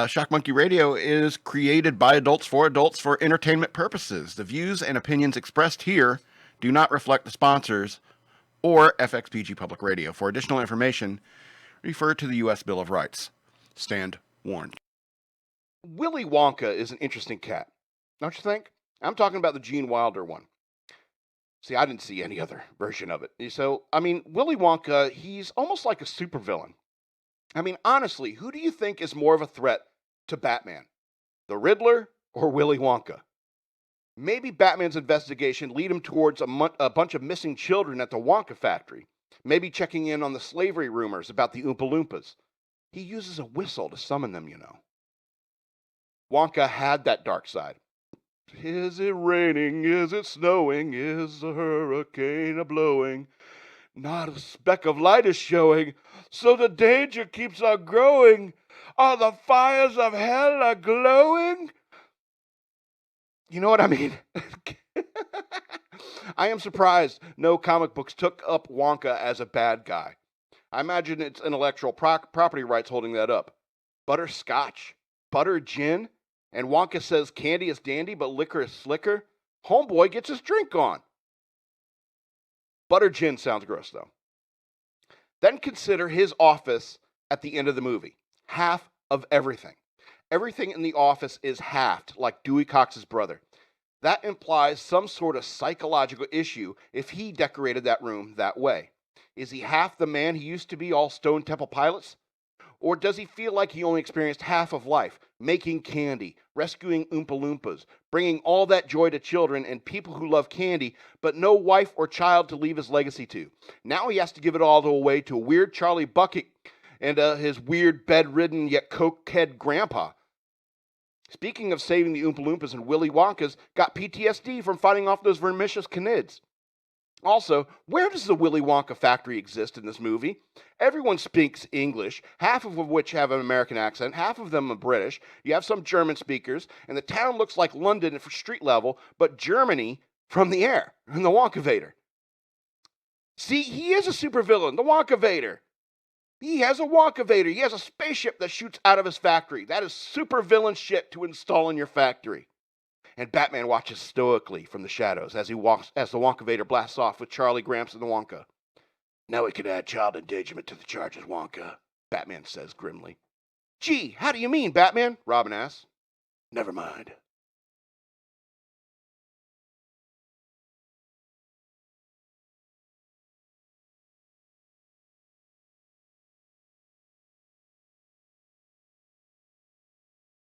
Shock Monkey Radio is created by adults for entertainment purposes. The views and opinions expressed here do not reflect the sponsors or FXBG Public Radio. For additional information, refer to the U.S. Bill of Rights. Stand warned. Willy Wonka is an interesting cat, don't you think? I'm talking about the Gene Wilder one. See, I didn't see any other version of it. So, Willy Wonka, he's almost like a supervillain. Honestly, who do you think is more of a threat to Batman? The Riddler or Willy Wonka? Maybe Batman's investigation lead him towards a bunch of missing children at the Wonka factory. Maybe checking in on the slavery rumors about the Oompa Loompas. He uses a whistle to summon them, you know. Wonka had that dark side. Is it raining? Is it snowing? Is the hurricane a-blowing? Not a speck of light is showing, so the danger keeps on growing. Are the fires of hell a-glowing? You know what I mean? I am surprised no comic books took up Wonka as a bad guy. I imagine it's intellectual property rights holding that up. Butterscotch, butter gin, and Wonka says candy is dandy but liquor is slicker. Homeboy gets his drink on. Butter gin sounds gross, though. Then consider his office at the end of the movie. Half of everything. Everything in the office is halved, like Dewey Cox's brother. That implies some sort of psychological issue if he decorated that room that way. Is he half the man he used to be, all Stone Temple Pilots? Or does he feel like he only experienced half of life, making candy, rescuing Oompa Loompas, bringing all that joy to children and people who love candy, but no wife or child to leave his legacy to? Now he has to give it all away to a weird Charlie Bucket and his weird bedridden yet cokehead grandpa. Speaking of saving the Oompa Loompas, and Willy Wonka's got PTSD from fighting off those vermicious canids. Also, where does the Willy Wonka factory exist in this movie? Everyone speaks English, half of which have an American accent, half of them are British. You have some German speakers, and the town looks like London for street level, but Germany from the air, in the Wonkavator. See, he is a supervillain, the Wonkavator. He has a Wonkavator. He has a spaceship that shoots out of his factory. That is supervillain shit to install in your factory. And Batman watches stoically from the shadows as the Wonkavator blasts off with Charlie, Gramps, and the Wonka. Now we can add child endangerment to the charges, Wonka, Batman says grimly. Gee, how do you mean, Batman? Robin asks. Never mind.